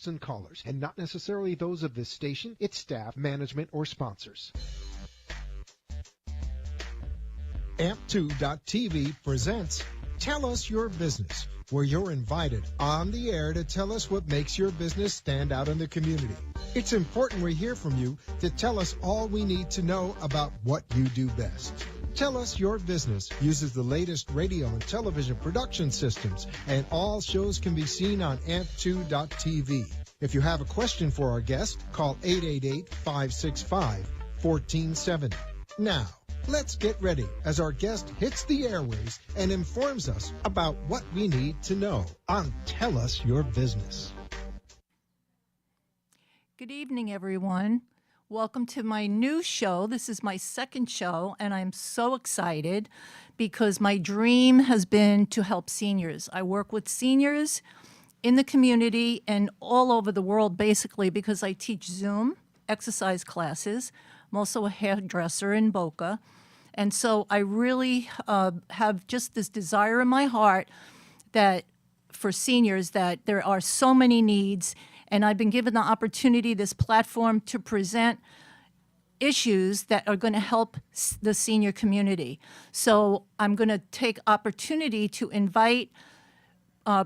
and callers, and not necessarily those of this station, its staff, management, or sponsors. Amp2.tv presents Tell Us Your Business, where you're invited on the air to tell us what makes your business stand out in the community. It's important we hear from you to tell us all we need to know about what you do best. Tell Us Your Business uses the latest radio and television production systems, and all shows can be seen on amp2.tv. If you have a question for our guest, call 888-565-1470. Now, let's get ready as our guest hits the airwaves and informs us about what we need to know on Tell Us Your Business. Good evening, everyone. Welcome to my new show. This is my second show, and I'm so excited because my dream has been to help seniors. I work with seniors in the community and all over the world, basically, because I teach Zoom exercise classes. I'm also a hairdresser in Boca. And so I really have just this desire in my heart that for seniors that there are so many needs, and I've been given the opportunity, this platform, to present issues that are going to help the senior community. So I'm going to take opportunity to invite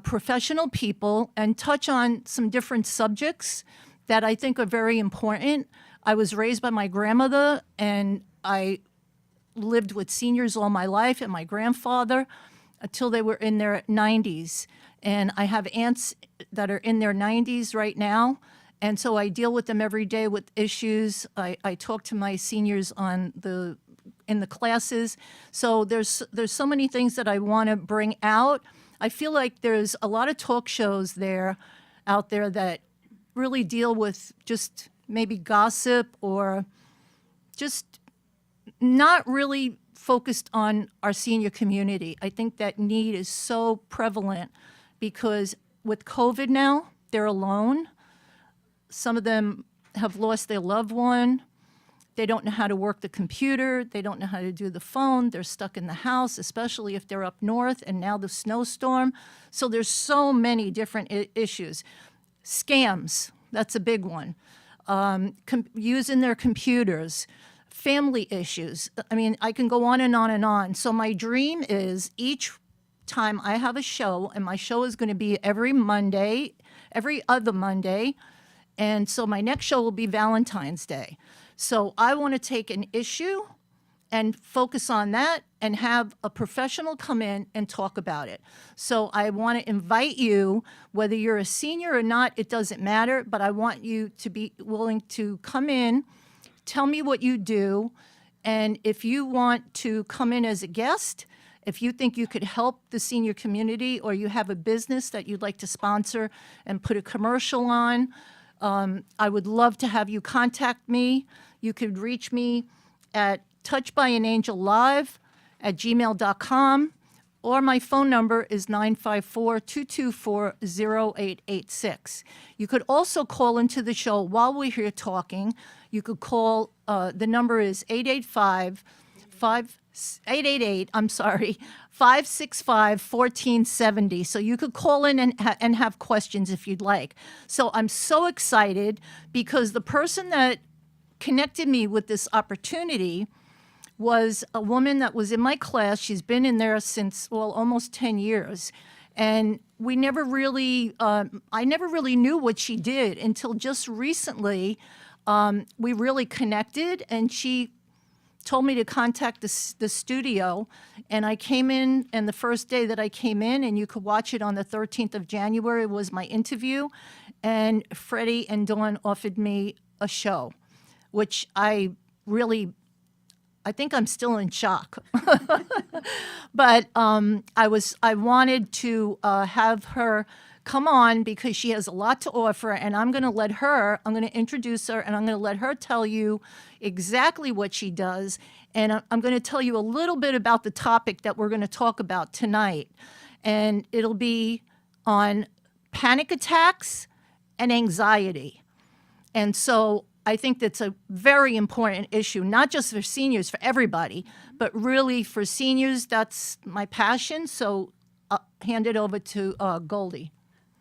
professional people and touch on some different subjects that I think are very important. I was raised by my grandmother, and I lived with seniors all my life, and my grandfather until they were in their 90s. And I have aunts that are in their 90s right now, and so I deal with them every day with issues. I talk to my seniors in the classes. So there's so many things that I want to bring out. I feel like there's a lot of talk shows out there that really deal with just maybe gossip or just not really focused on our senior community. I think that need is so prevalent because with COVID now, they're alone. Some of them have lost their loved one. They don't know how to work the computer. They don't know how to do the phone. They're stuck in the house, especially if they're up north, and now the snowstorm. So there's so many different issues. Scams, that's a big one. Using their computers, family issues. I mean, I can go on and on and on. So my dream is each time I have a show, and my show is going to be every other Monday, and so my next show will be Valentine's Day. So I want to take an issue and focus on that and have a professional come in and talk about it. So I want to invite you, whether you're a senior or not, it doesn't matter, but I want you to be willing to come in, tell me what you do, and if you want to come in as a guest, if you think you could help the senior community or you have a business that you'd like to sponsor and put a commercial on, I would love to have you contact me. You could reach me at touchbyangelive@gmail.com, or my phone number is 954-224-0886. You could also call into the show while we're here talking. You could call, the number is 565-1470. So you could call in and have questions if you'd like. So I'm so excited because the person that connected me with this opportunity was a woman that was in my class. She's been in there since, almost 10 years. And we never really, I never really knew what she did until just recently. We really connected, and she told me to contact the studio, and I came in, and the first day that I came in, and you could watch it on the 13th of January, was my interview, and Freddie and Dawn offered me a show, which I think I'm still in shock. But I wanted to have her come on because she has a lot to offer, and I'm going to introduce her, and I'm going to let her tell you exactly what she does, and I'm going to tell you a little bit about the topic that we're going to talk about tonight, and it'll be on panic attacks and anxiety. And so I think that's a very important issue, not just for seniors, for everybody, but really for seniors, that's my passion. So I'll hand it over to Goldie.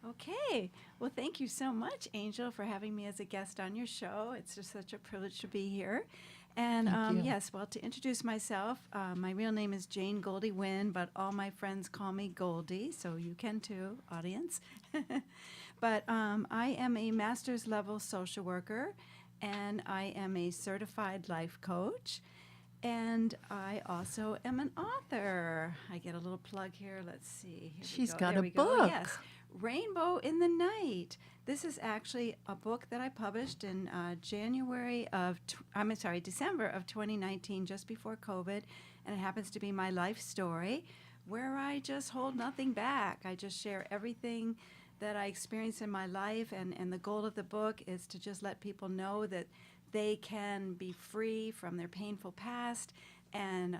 Okay. Well, thank you so much, Angel, for having me as a guest on your show. It's just such a privilege to be here. And Thank you. yes, well, to introduce myself, my real name is Jane Goldie Wynn, but all my friends call me Goldie, so you can too, audience. But I am a master's level social worker, and I am a certified life coach. And I also am an author. I get a little plug here. Let's see. Here She's we go. got There a we go. book. Yes. Rainbow in the Night. This is actually a book that I published in December of 2019, just before COVID. And it happens to be my life story where I just hold nothing back. I just share everything that I experienced in my life. And the goal of the book is to just let people know that they can be free from their painful past and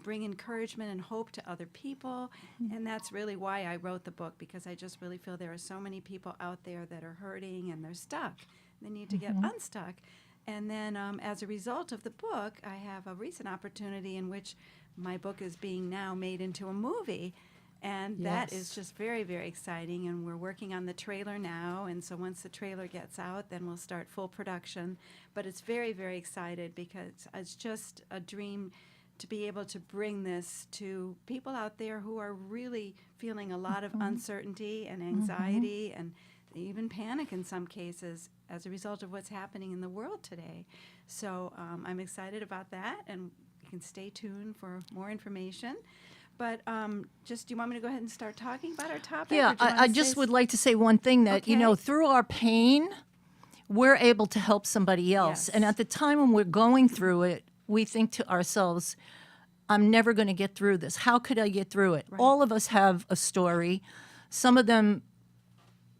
bring encouragement and hope to other people. And that's really why I wrote the book, because I just really feel there are so many people out there that are hurting and they're stuck. They need to get unstuck. And then as a result of the book, I have a recent opportunity in which my book is being now made into a movie. And that is Yes. just very, very exciting. And we're working on the trailer now. And so once the trailer gets out, then we'll start full production. But it's very, very excited because it's just a dream to be able to bring this to people out there who are really feeling a lot of uncertainty and anxiety and even panic in some cases as a result of what's happening in the world today. So I'm excited about that, and you can stay tuned for more information. But just, do you want me to go ahead and start talking about our topic? Yeah, or do you I wanna just say would like to say one thing that, you know, Okay. through our pain, we're able to help somebody else. And Yes. at the time when we're going through it, we think to ourselves, I'm never going to get through this. How could I get through it? Right. All of us have a story, some of them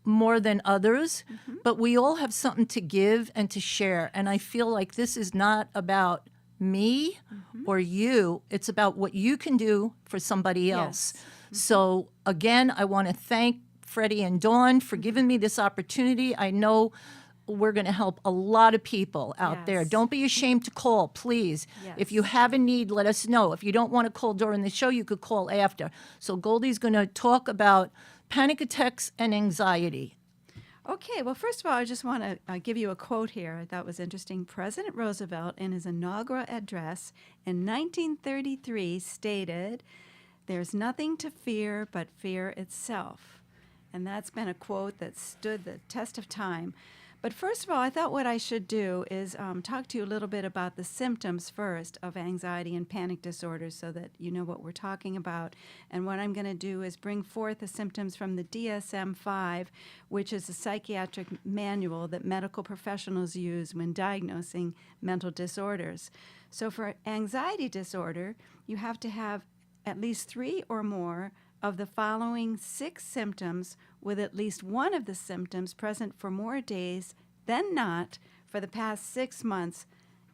more than others, but we all have something to give and to share. And I feel like this is not about me or you, it's about what you can do for somebody else. Yes. So, again, I want to thank Freddie and Dawn for giving me this opportunity. I know we're going to help a lot of people out there. Yes. Don't be ashamed to call, please. If you Yes. have a need, let us know. If you don't want to call during the show, you could call after. So Goldie's going to talk about panic attacks and anxiety. Okay, well, first of all, I just want to give you a quote here I thought was interesting. President Roosevelt, in his inaugural address in 1933, stated, "There's nothing to fear but fear itself." And that's been a quote that stood the test of time. But first of all, I thought what I should do is talk to you a little bit about the symptoms first of anxiety and panic disorders so that you know what we're talking about. And what I'm going to do is bring forth the symptoms from the DSM-5, which is a psychiatric manual that medical professionals use when diagnosing mental disorders. So for anxiety disorder, you have to have at least 3 or more of the following 6 symptoms, with at least one of the symptoms present for more days than not for the past 6 months.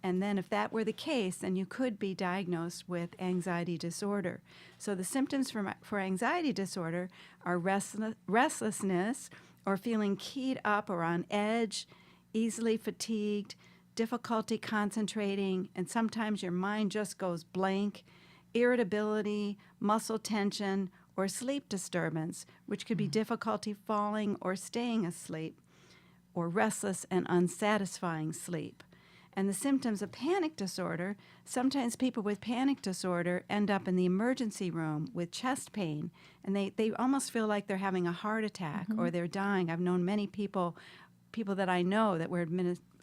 And then if that were the case, then you could be diagnosed with anxiety disorder. So the symptoms for anxiety disorder are restlessness or feeling keyed up or on edge, easily fatigued, difficulty concentrating, and sometimes your mind just goes blank, irritability, muscle tension, or sleep disturbance, which could be difficulty falling or staying asleep, or restless and unsatisfying sleep. And the symptoms of panic disorder, sometimes people with panic disorder end up in the emergency room with chest pain, and they almost feel like they're having a heart attack or they're dying. I've known many people that I know that were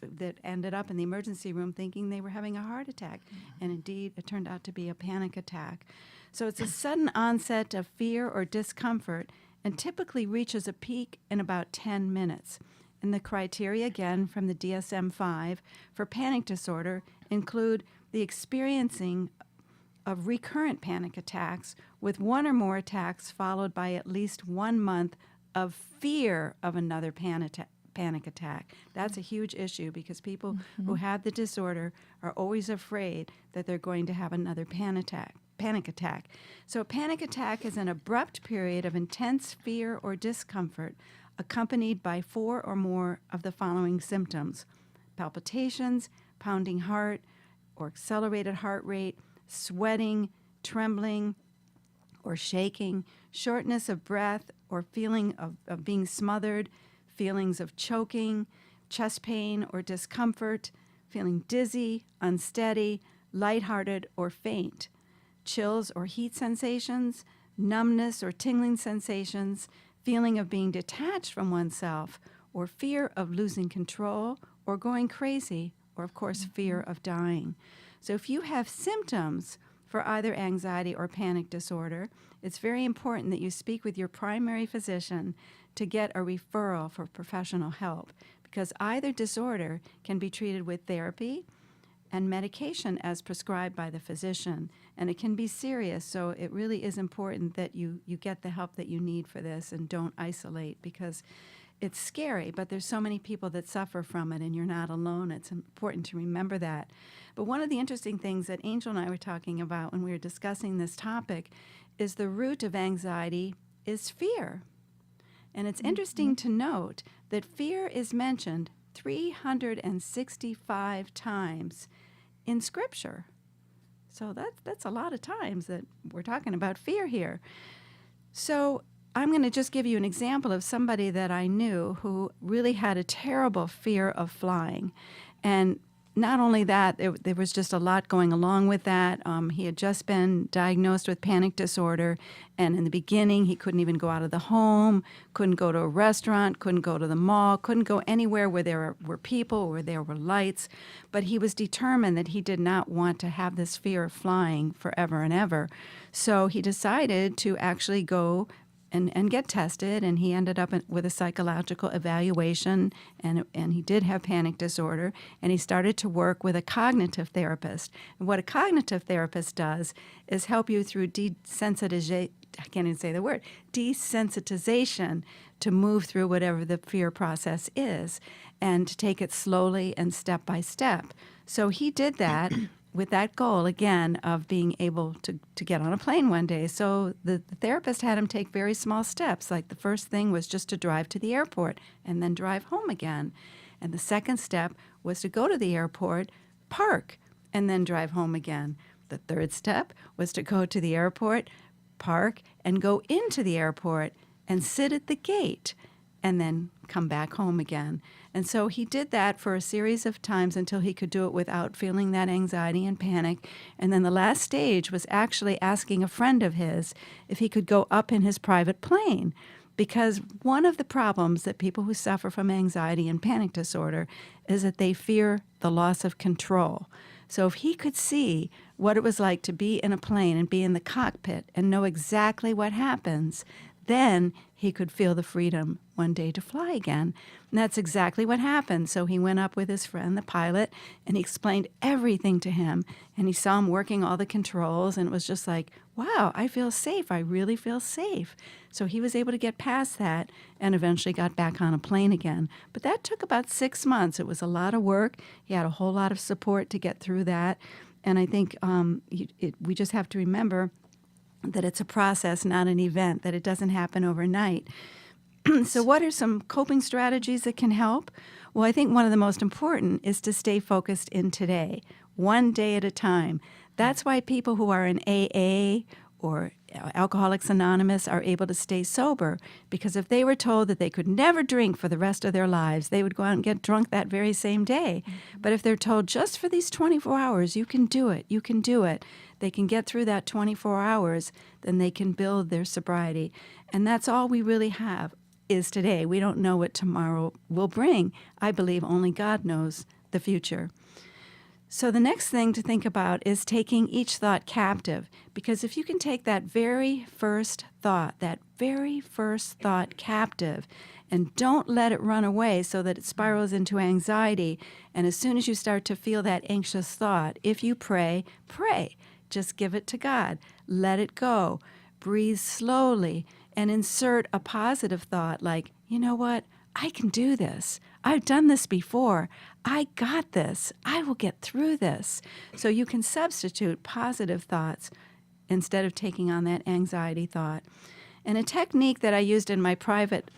that ended up in the emergency room thinking they were having a heart attack, and indeed it turned out to be a panic attack. So it's a sudden onset of fear or discomfort and typically reaches a peak in about 10 minutes. And the criteria, again, from the DSM-5 for panic disorder include the experiencing of recurrent panic attacks with 1 or more attacks followed by at least 1 month of fear of another panic attack. That's a huge issue because people who have the disorder are always afraid that they're going to have another panic attack. So a panic attack is an abrupt period of intense fear or discomfort accompanied by 4 or more of the following symptoms: palpitations, pounding heart or accelerated heart rate, sweating, trembling, or shaking, shortness of breath or feeling of being smothered, feelings of choking, chest pain or discomfort, feeling dizzy, unsteady, lighthearted, or faint, chills or heat sensations, numbness or tingling sensations, feeling of being detached from oneself, or fear of losing control or going crazy, or of course, fear of dying. So if you have symptoms for either anxiety or panic disorder, it's very important that you speak with your primary physician to get a referral for professional help, because either disorder can be treated with therapy and medication as prescribed by the physician, and it can be serious. So it really is important that you get the help that you need for this and don't isolate, because it's scary, but there's so many people that suffer from it, and you're not alone. It's important to remember that. But one of the interesting things that Angel and I were talking about when we were discussing this topic is the root of anxiety is fear. And it's interesting to note that fear is mentioned 365 times in Scripture. So that's a lot of times that we're talking about fear here. So I'm going to just give you an example of somebody that I knew who really had a terrible fear of flying. And not only that, there was just a lot going along with that. He had just been diagnosed with panic disorder, and in the beginning, he couldn't even go out of the home, couldn't go to a restaurant, couldn't go to the mall, couldn't go anywhere where there were people, where there were lights. But he was determined that he did not want to have this fear of flying forever and ever. So he decided to actually go and get tested, and he ended up with a psychological evaluation, and he did have panic disorder, and he started to work with a cognitive therapist. And what a cognitive therapist does is help you through desensitization to move through whatever the fear process is, and to take it slowly and step by step. So he did that with that goal, again, of being able to get on a plane one day. So the therapist had him take very small steps. Like the first thing was just to drive to the airport and then drive home again. And the second step was to go to the airport, park, and then drive home again. The third step was to go to the airport, park, and go into the airport and sit at the gate and then come back home again. And so he did that for a series of times until he could do it without feeling that anxiety and panic. And then the last stage was actually asking a friend of his if he could go up in his private plane. Because one of the problems that people who suffer from anxiety and panic disorder is that they fear the loss of control. So if he could see what it was like to be in a plane and be in the cockpit and know exactly what happens, then he could feel the freedom one day to fly again. And that's exactly what happened. So he went up with his friend, the pilot, and he explained everything to him. And he saw him working all the controls, and it was just like, wow, I feel safe. I really feel safe. So he was able to get past that and eventually got back on a plane again. But that took about 6 months. It was a lot of work. He had a whole lot of support to get through that. And I think we just have to remember that it's a process, not an event, that it doesn't happen overnight. So what are some coping strategies that can help? Well, I think one of the most important is to stay focused in today, one day at a time. That's why people who are in AA or Alcoholics Anonymous are able to stay sober, because if they were told that they could never drink for the rest of their lives, they would go out and get drunk that very same day. But if they're told just for these 24 hours, you can do it, they can get through that 24 hours, then they can build their sobriety. And that's all we really have is today. We don't know what tomorrow will bring. I believe only God knows the future. So the next thing to think about is taking each thought captive, because if you can take that very first thought captive, and don't let it run away so that it spirals into anxiety, and as soon as you start to feel that anxious thought, if you pray, just give it to God, let it go, breathe slowly, and insert a positive thought like, you know what, I can do this. I've done this before. I got this. I will get through this. So you can substitute positive thoughts instead of taking on that anxiety thought. And a technique that I used in my private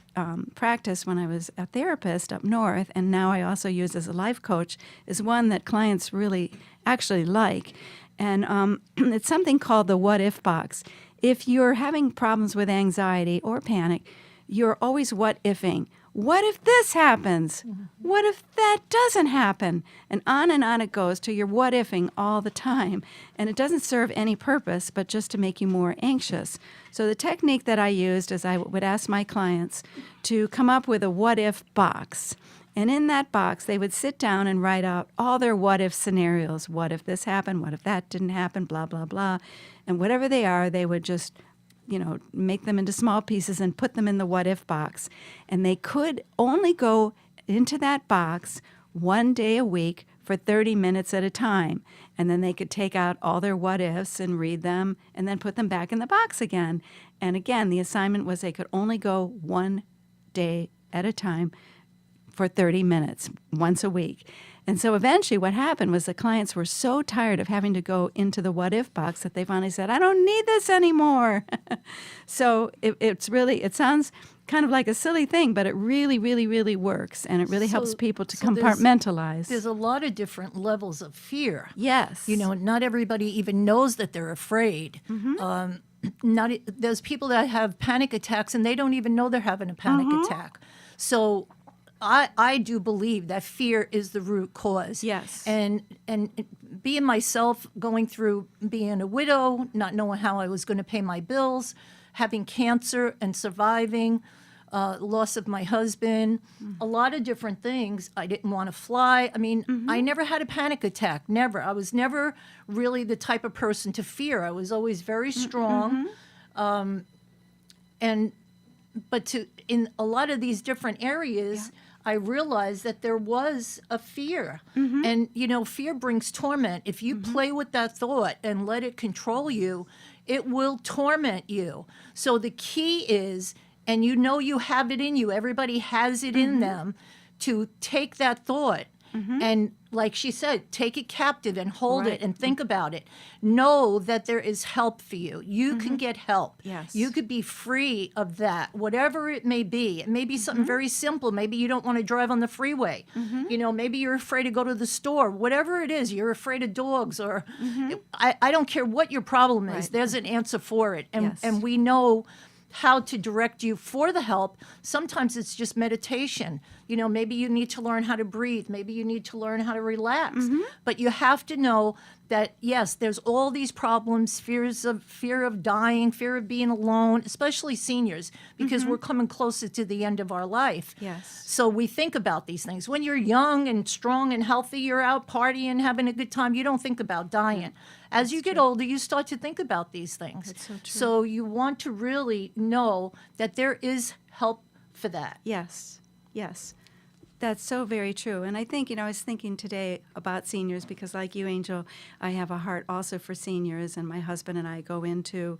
practice when I was a therapist up north, and now I also use as a life coach, is one that clients really actually like. And it's something called the what if box. if you're having problems with anxiety or panic, you're always what-ifing. What if this happens? What if that doesn't happen? And on it goes till you're what-ifing all the time. And it doesn't serve any purpose but just to make you more anxious. So the technique that I used is I would ask my clients to come up with a what-if box. And in that box, they would sit down and write out all their what-if scenarios. What if this happened? What if that didn't happen? Blah, blah, blah. And whatever they are, they would just make them into small pieces and put them in the what-if box. And they could only go into that box one day a week for 30 minutes at a time. And then they could take out all their what-ifs and read them and then put them back in the box again. And again, the assignment was they could only go one day at a time for 30 minutes, once a week. And so eventually what happened was the clients were so tired of having to go into the what-if box that they finally said, I don't need this anymore. So it sounds kind of like a silly thing, but it really, really, really works. And it really helps people to compartmentalize. There's a lot of different levels of fear. Yes. Not everybody even knows that they're afraid. There's people that have panic attacks and they don't even know they're having a panic attack. So I do believe that fear is the root cause. Yes. And being myself, going through being a widow, not knowing how I was going to pay my bills, having cancer and surviving, loss of my husband, a lot of different things. I didn't want to fly. I mean, I never had a panic attack, never. I was never really the type of person to fear. I was always very strong. But in a lot of these different areas, I realized that there was a fear. And, fear brings torment. If you play with that thought and let it control you, it will torment you. So the key is, and you have it in you, everybody has it in them, to take that thought and, like she said, take it captive and hold it and think about it. Know that there is help for you. You can get help. Yes. You could be free of that, whatever it may be. It may be something very simple. Maybe you don't want to drive on the freeway. Maybe you're afraid to go to the store. Whatever it is, you're afraid of dogs, or I don't care what your problem is. There's an answer for it. And we know how to direct you for the help. Sometimes it's just meditation. Maybe you need to learn how to breathe. Maybe you need to learn how to relax. But you have to know that, yes, there's all these problems, fear of dying, fear of being alone, especially seniors, because we're coming closer to the end of our life. Yes. So we think about these things. When you're young and strong and healthy, you're out partying, having a good time. You don't think about dying. As you get older, you start to think about these things. That's so true. So you want to really know that there is help for that. Yes. Yes. That's so very true. And I think, I was thinking today about seniors because, like you, Angel, I have a heart also for seniors. And my husband and I go into,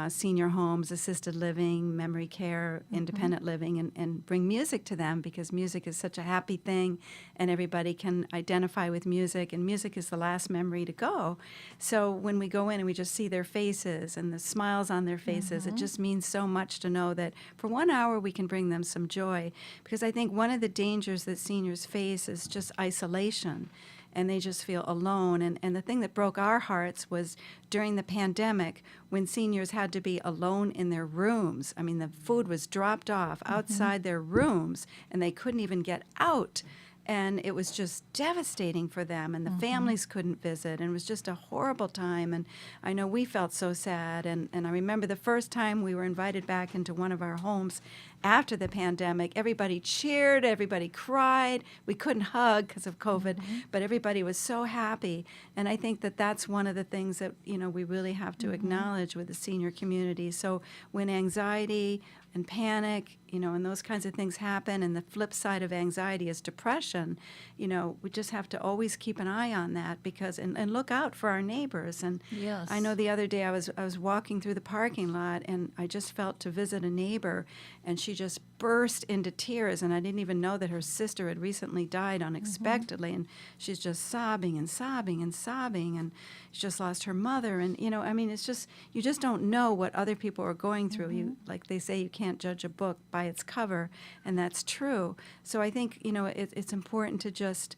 senior homes, assisted living, memory care, independent living, and bring music to them because music is such a happy thing and everybody can identify with music. And music is the last memory to go. So when we go in and we just see their faces and the smiles on their faces, it just means so much to know that for 1 hour we can bring them some joy. Because I think one of the dangers that seniors face is just isolation. And they just feel alone. And the thing that broke our hearts was during the pandemic when seniors had to be alone in their rooms. I mean, the food was dropped off outside their rooms, and they couldn't even get out. And it was just devastating for them, and the families couldn't visit, and it was just a horrible time. And I know we felt so sad. And I remember the first time we were invited back into one of our homes after the pandemic, everybody cheered, everybody cried. We couldn't hug because of COVID, but everybody was so happy. And I think that that's one of the things that, we really have to acknowledge with the senior community. So when anxiety and panic, and those kinds of things happen, and the flip side of anxiety is depression, we just have to always keep an eye on that because and look out for our neighbors. And Yes. I know the other day I was walking through the parking lot, and I just felt to visit a neighbor, and she just burst into tears, and I didn't even know that her sister had recently died unexpectedly, and she's just sobbing and sobbing and sobbing, and she just lost her mother. And it's just, you just don't know what other people are going through. You, like they say, you can't judge a book by its cover, and that's true. So I think it's important to just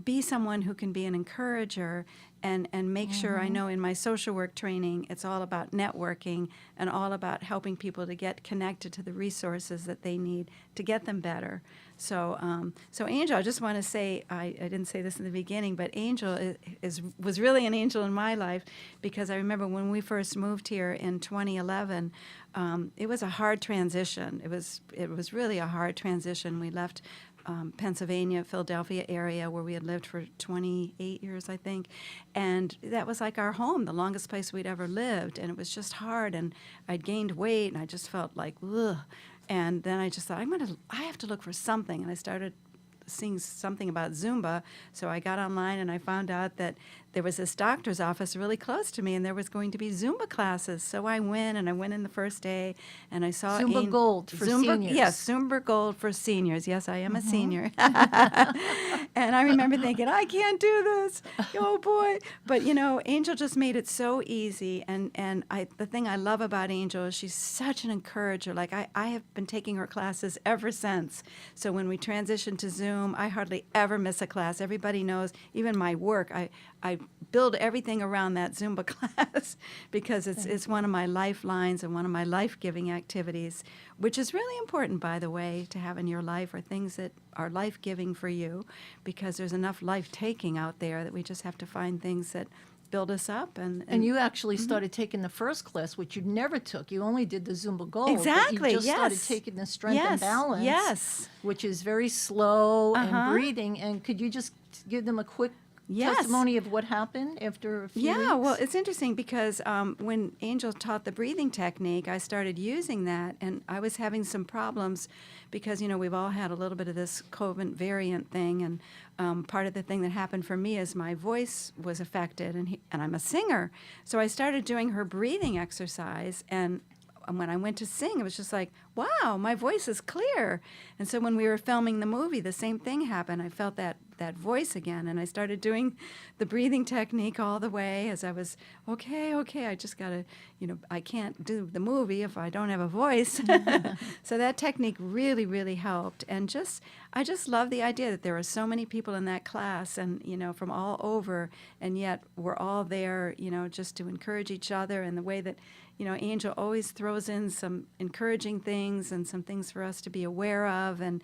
be someone who can be an encourager and make sure. I know in my social work training, it's all about networking and all about helping people to get connected to the resources that they need to get them better. So, so Angel, I just want to say, I didn't say this in the beginning, but Angel was really an angel in my life, because I remember when we first moved here in 2011, it was a hard transition. It was really a hard transition. We left Pennsylvania, Philadelphia area, where we had lived for 28 years, I think. And that was like our home, the longest place we'd ever lived. And it was just hard. And I'd gained weight, and I just felt like, ugh. And then I just thought, I have to look for something. And I started seeing something about Zumba. So I got online and I found out that there was this doctor's office really close to me, and there was going to be Zumba classes. So I went, and I went in the first day, and I saw Zumba Gold for seniors. Yes, Zumba Gold for seniors. Yes, I am a senior. And I remember thinking, I can't do this. Oh, boy. But, you know, Angel just made it so easy. And the thing I love about Angel is she's such an encourager. Like, I have been taking her classes ever since. So when we transitioned to Zoom, I hardly ever miss a class. Everybody knows, even my work, I build everything around that Zumba class, because it's one of my lifelines and one of my life-giving activities, which is really important, by the way, to have in your life, are things that are life-giving for you, because there's enough life-taking out there that we just have to find things that build us up. And you actually started taking the first class, which you never took. You only did the Zumba Gold. Exactly, But you just yes. started taking the strength and balance, yes. which is very slow and breathing. And could you just give them a quick testimony of what happened after a few weeks? Well, it's interesting because when Angel taught the breathing technique, I started using that, and I was having some problems because, you know, we've all had a little bit of this COVID variant thing, and part of the thing that happened for me is my voice was affected, and I'm a singer. So I started doing her breathing exercise, and when I went to sing, it was just like, wow, my voice is clear. And so when we were filming the movie, the same thing happened. I felt that voice again, and I started doing the breathing technique all the way as I was, okay, I just got to, you know, I can't do the movie if I don't have a voice. So that technique really, really helped. And I just love the idea that there are so many people in that class, and, you know, from all over, and yet we're all there, you know, just to encourage each other, and the way that, you know, Angel always throws in some encouraging things and some things for us to be aware of. And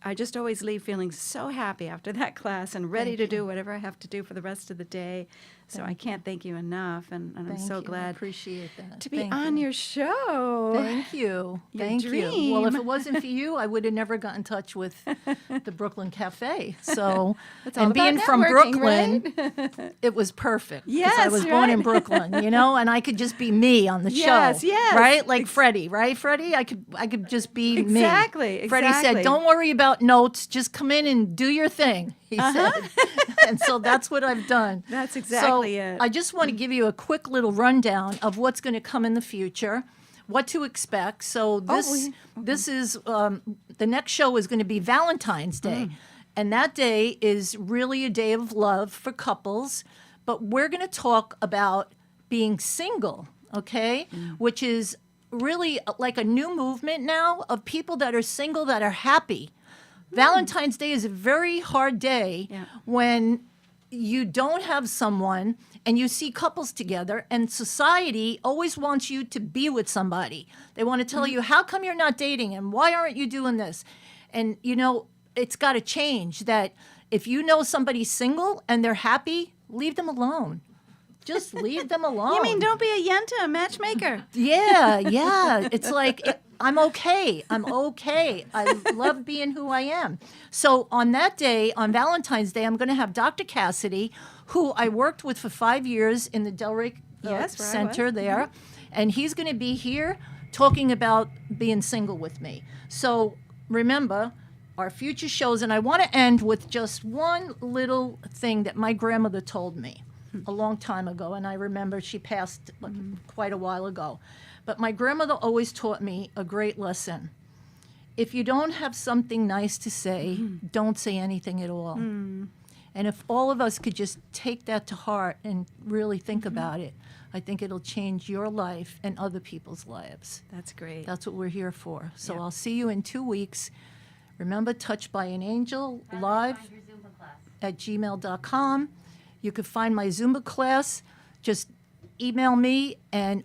I just always leave feeling so happy after that class and ready to do whatever I have to do for the rest of the day. So I can't thank you enough, and I'm so glad I appreciate that. to be on your show. Thank you. Your Thank dream. you. Well, if it wasn't for you, I would have never got in touch with the Brooklyn Cafe. So, It's all and about being from networking, Brooklyn, it was perfect. 'cause Yes, I was born in right. Brooklyn, you know, and I could just be me on the Yes, show. yes. Right? Like Freddie, right, Freddie? I could just be Exactly, me. Freddie exactly. said, "Don't worry about notes. Just come in and do your thing," he said. And so that's what I've done. That's exactly So it. I just want to give you a quick little rundown of what's going to come in the future, what to expect. So this is the next show is going to be Valentine's Day, and that day is really a day of love for couples. But we're going to talk about being single, okay? Which is really like a new movement now of people that are single that are happy. Valentine's Day is a very hard day when you don't have someone and you see couples together, and society always wants you to be with somebody. They want to tell you, how come you're not dating, and why aren't you doing this? And, you know, it's got to change that if you know somebody's single and they're happy, leave them alone. Just leave them alone. You mean don't be a yenta, a matchmaker? Yeah. It's like, I'm okay. I love being who I am. So on that day, on Valentine's Day, I'm going to have Dr. Cassidy, who I worked with for 5 years in the Delray Yes, where I Center was. there. And he's going to be here talking about being single with me. So remember, our future shows, and I want to end with just one little thing that my grandmother told me a long time ago, and I remember she passed quite a while ago. But my grandmother always taught me a great lesson. If you don't have something nice to say, don't say anything at all. And if all of us could just take that to heart and really think about it, I think it'll change your life and other people's lives. That's great. That's what we're here for. So Yeah. I'll see you in 2 weeks. Remember, Touched by an Angel live. amp2.tv@gmail.com. You could find my Zumba class. Just email me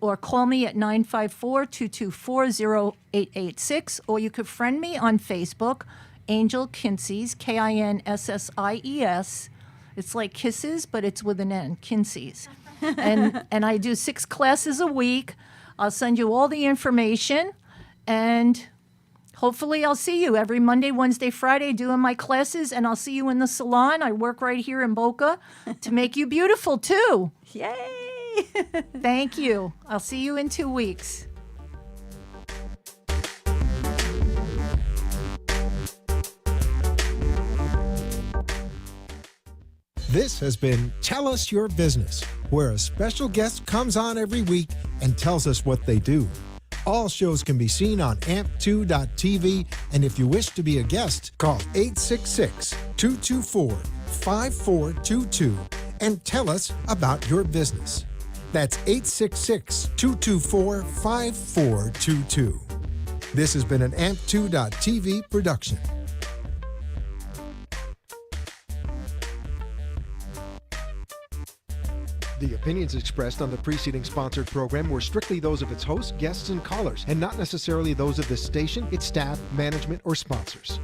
or call me at 954-224-0886, or you could friend me on Facebook, Angel Kinsey's, Kinsses. It's like kisses, but it's with an N, Kinsey's. And I do 6 classes a week. I'll send you all the information, and hopefully I'll see you every Monday, Wednesday, Friday doing my classes, and I'll see you in the salon. I work right here in Boca to make you beautiful, too. Yay! Thank you. I'll see you in 2 weeks. This has been Tell Us Your Business, where a special guest comes on every week and tells us what they do. All shows can be seen on amp2.tv, and if you wish to be a guest, call 866-224-5422 and tell us about your business. That's 866-224-5422. This has been an amp2.tv production. The opinions expressed on the preceding sponsored program were strictly those of its hosts, guests, and callers, and not necessarily those of this station, its staff, management, or sponsors.